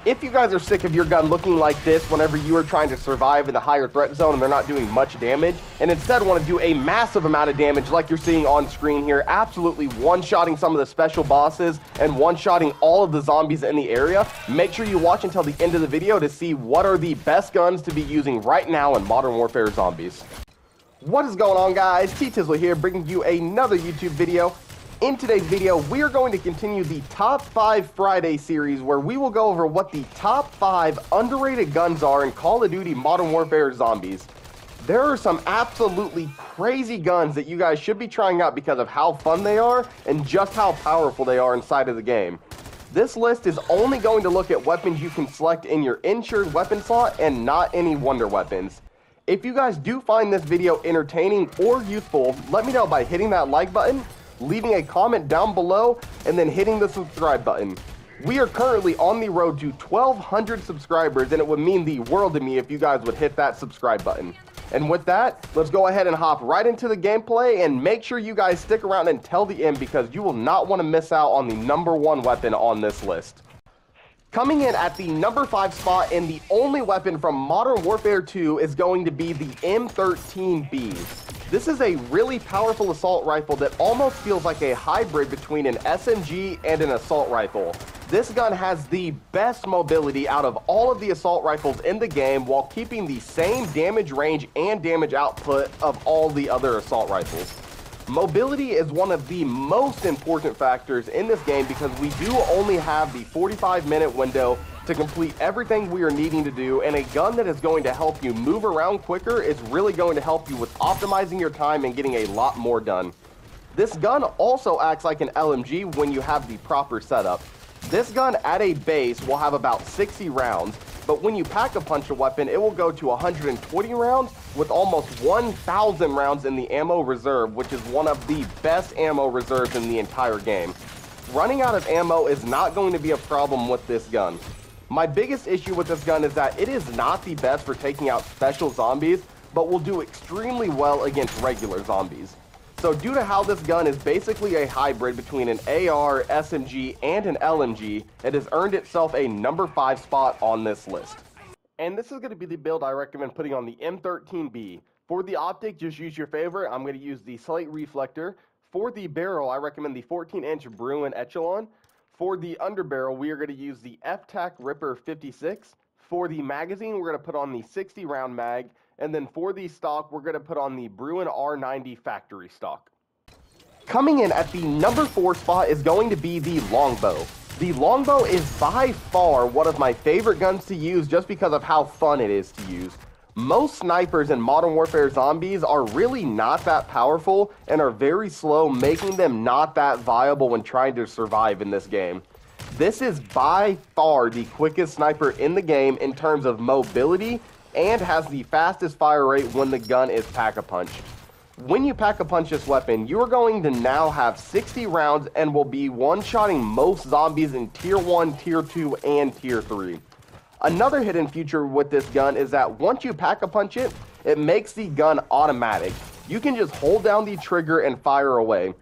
If you guys are sick of your gun looking like this whenever you are trying to survive in the higher threat zone and they're not doing much damage, and instead want to do a massive amount of damage like you're seeing on screen here, absolutely one-shotting some of the special bosses and one-shotting all of the zombies in the area, make sure you watch until the end of the video to see what are the best guns to be using right now in Modern Warfare Zombies. What is going on, guys? T-Tizzler here, bringing you another YouTube video. In today's video, we are going to continue the Top 5 Friday series where we will go over what the top 5 underrated guns are in Call of Duty Modern Warfare Zombies. There are some absolutely crazy guns that you guys should be trying out because of how fun they are and just how powerful they are inside of the game. This list is only going to look at weapons you can select in your insured weapon slot and not any wonder weapons. If you guys do find this video entertaining or useful, let me know by hitting that like button, leaving a comment down below, and then hitting the subscribe button. We are currently on the road to 1,200 subscribers, and it would mean the world to me if you guys would hit that subscribe button. And with that, let's go ahead and hop right into the gameplay, and make sure you guys stick around until the end because you will not want to miss out on the #1 weapon on this list. Coming in at the number 5 spot, and the only weapon from Modern Warfare 2 is going to be the M13B. This is a really powerful assault rifle that almost feels like a hybrid between an SMG and an assault rifle. This gun has the best mobility out of all of the assault rifles in the game while keeping the same damage range and damage output of all the other assault rifles. Mobility is one of the most important factors in this game because we do only have the 45-minute window to complete everything we are needing to do, and a gun that is going to help you move around quicker is really going to help you with optimizing your time and getting a lot more done. This gun also acts like an LMG when you have the proper setup. This gun at a base will have about 60 rounds, but when you pack a punch a weapon, it will go to 120 rounds with almost 1,000 rounds in the ammo reserve, which is one of the best ammo reserves in the entire game. Running out of ammo is not going to be a problem with this gun. My biggest issue with this gun is that it is not the best for taking out special zombies, but will do extremely well against regular zombies. So due to how this gun is basically a hybrid between an AR, SMG, and an LMG, it has earned itself a number 5 spot on this list. And this is going to be the build I recommend putting on the M13B. For the optic, just use your favorite. I'm going to use the slate reflector. For the barrel, I recommend the 14-inch Bruin Echelon. For the underbarrel, we are going to use the F-Tac Ripper 56. For the magazine, we're going to put on the 60-round mag. And then for the stock, we're going to put on the Bruin R90 factory stock. Coming in at the number 4 spot is going to be the Longbow. The Longbow is by far one of my favorite guns to use just because of how fun it is to use. Most snipers in Modern Warfare Zombies are really not that powerful and are very slow, making them not that viable when trying to survive in this game. This is by far the quickest sniper in the game in terms of mobility and has the fastest fire rate when the gun is pack-a-punch. When you pack-a-punch this weapon, you are going to now have 60 rounds and will be one-shotting most zombies in Tier 1, Tier 2, and Tier 3. Another hidden feature with this gun is that once you pack-a-punch it, it makes the gun automatic. You can just hold down the trigger and fire away.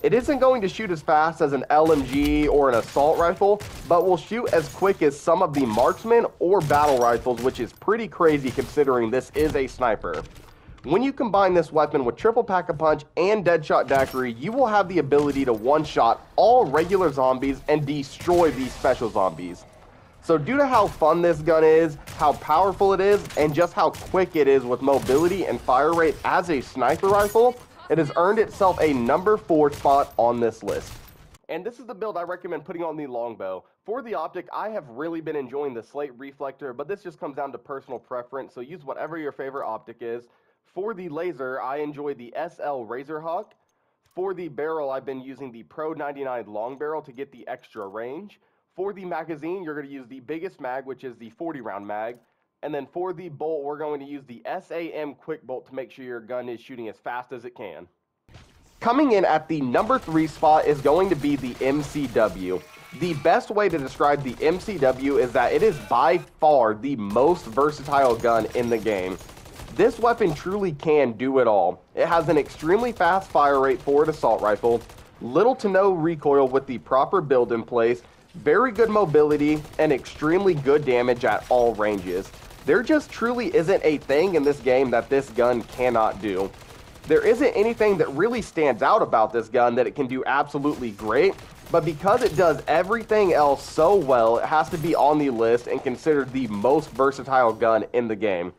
It isn't going to shoot as fast as an LMG or an assault rifle, but will shoot as quick as some of the marksman or battle rifles, which is pretty crazy considering this is a sniper. When you combine this weapon with triple pack-a-punch and deadshot daiquiri, you will have the ability to one-shot all regular zombies and destroy these special zombies. So due to how fun this gun is, how powerful it is, and just how quick it is with mobility and fire rate as a sniper rifle, it has earned itself a number 4 spot on this list. And this is the build I recommend putting on the Longbow. For the optic, I have really been enjoying the slate reflector, but this just comes down to personal preference, so use whatever your favorite optic is. For the laser, I enjoy the SL Razorhawk. For the barrel, I've been using the Pro 99 long barrel to get the extra range. For the magazine, you're going to use the biggest mag, which is the 40-round mag. And then for the bolt, we're going to use the SAM quick bolt to make sure your gun is shooting as fast as it can. Coming in at the number 3 spot is going to be the MCW. The best way to describe the MCW is that it is by far the most versatile gun in the game. This weapon truly can do it all. It has an extremely fast fire rate for an assault rifle, little to no recoil with the proper build in place, very good mobility, and extremely good damage at all ranges. There just truly isn't a thing in this game that this gun cannot do. There isn't anything that really stands out about this gun that it can do absolutely great, but because it does everything else so well, it has to be on the list and considered the most versatile gun in the game.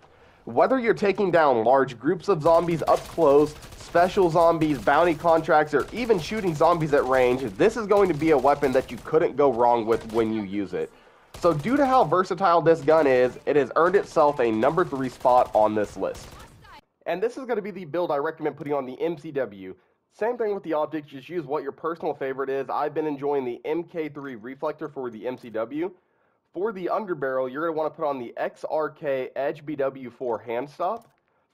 Whether you're taking down large groups of zombies up close, special zombies, bounty contracts, or even shooting zombies at range, this is going to be a weapon that you couldn't go wrong with when you use it. So due to how versatile this gun is, it has earned itself a number 3 spot on this list. And this is going to be the build I recommend putting on the MCW. Same thing with the optics, just use what your personal favorite is. I've been enjoying the MK3 reflector for the MCW. For the underbarrel, you're going to want to put on the XRK Edge BW4 hand stop.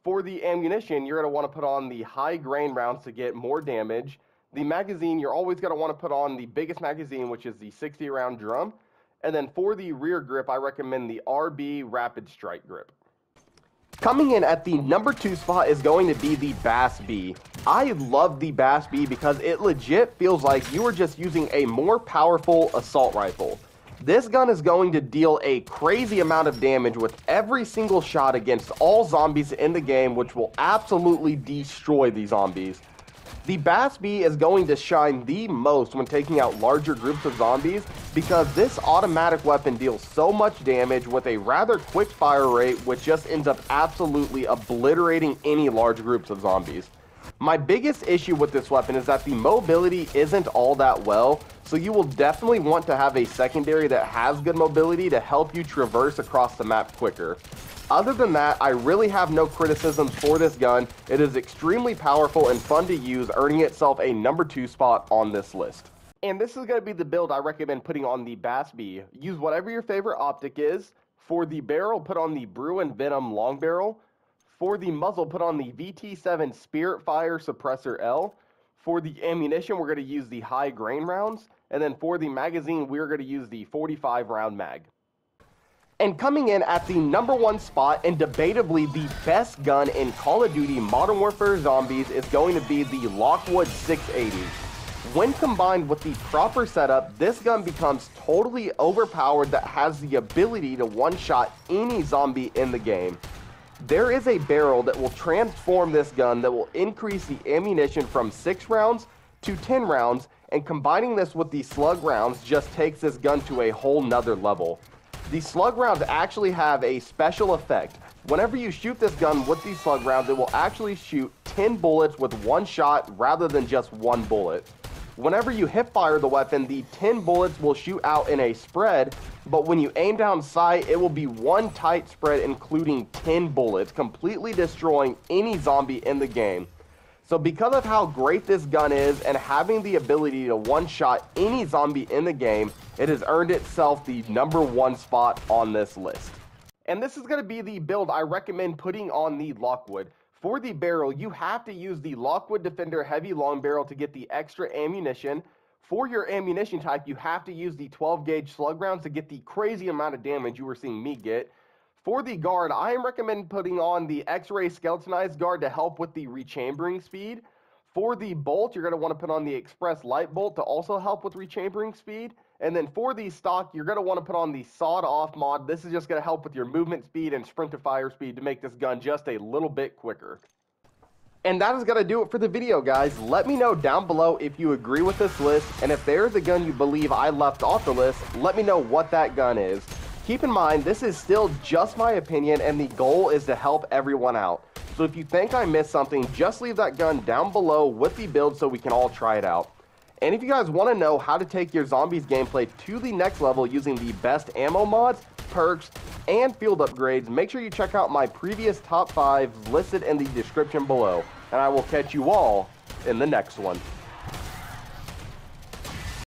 For the ammunition, you're going to want to put on the high grain rounds to get more damage. The magazine, you're always going to want to put on the biggest magazine, which is the 60 round drum. And then for the rear grip, I recommend the RB Rapid Strike grip. Coming in at the number 2 spot is going to be the Bass B. I love the Bass B because it legit feels like you are just using a more powerful assault rifle. This gun is going to deal a crazy amount of damage with every single shot against all zombies in the game, which will absolutely destroy the zombies. The Bass B is going to shine the most when taking out larger groups of zombies because this automatic weapon deals so much damage with a rather quick fire rate, which just ends up absolutely obliterating any large groups of zombies. My biggest issue with this weapon is that the mobility isn't all that well, so you will definitely want to have a secondary that has good mobility to help you traverse across the map quicker. Other than that, I really have no criticisms for this gun. It is extremely powerful and fun to use, earning itself a number 2 spot on this list. And this is going to be the build I recommend putting on the Bass B. Use whatever your favorite optic is. For the barrel, put on the Bruin Venom long barrel. For the muzzle, put on the VT7 Spirit Fire Suppressor L. For the ammunition, we're going to use the high grain rounds. And then for the magazine, we're going to use the 45 round mag. And coming in at the number 1 spot and debatably the best gun in Call of Duty Modern Warfare Zombies is going to be the Lockwood 680. When combined with the proper setup, this gun becomes totally overpowered that has the ability to one-shot any zombie in the game. There is a barrel that will transform this gun that will increase the ammunition from 6 rounds to 10 rounds, and combining this with the slug rounds just takes this gun to a whole nother level. The slug rounds actually have a special effect. Whenever you shoot this gun with these slug rounds, it will actually shoot 10 bullets with 1 shot rather than just 1 bullet. Whenever you hip fire the weapon, the 10 bullets will shoot out in a spread, but when you aim down sight, it will be 1 tight spread including 10 bullets, completely destroying any zombie in the game. So because of how great this gun is and having the ability to one-shot any zombie in the game, it has earned itself the number 1 spot on this list. And this is going to be the build I recommend putting on the Lockwood. For the barrel, you have to use the Lockwood Defender Heavy Long Barrel to get the extra ammunition. For your ammunition type, you have to use the 12 gauge slug rounds to get the crazy amount of damage you were seeing me get. For the guard, I am recommending putting on the X-Ray Skeletonized Guard to help with the rechambering speed. For the bolt, you're going to want to put on the Express Light Bolt to also help with rechambering speed. And then for the stock, you're going to want to put on the Sawed Off mod. This is just going to help with your movement speed and sprint to fire speed to make this gun just a little bit quicker. And that is going to do it for the video, guys. Let me know down below if you agree with this list, and if there's a gun you believe I left off the list, let me know what that gun is. Keep in mind, this is still just my opinion, and the goal is to help everyone out. So if you think I missed something, just leave that gun down below with the build so we can all try it out. And if you guys want to know how to take your zombies gameplay to the next level using the best ammo mods, perks, and field upgrades, make sure you check out my previous top 5 listed in the description below. And I will catch you all in the next one.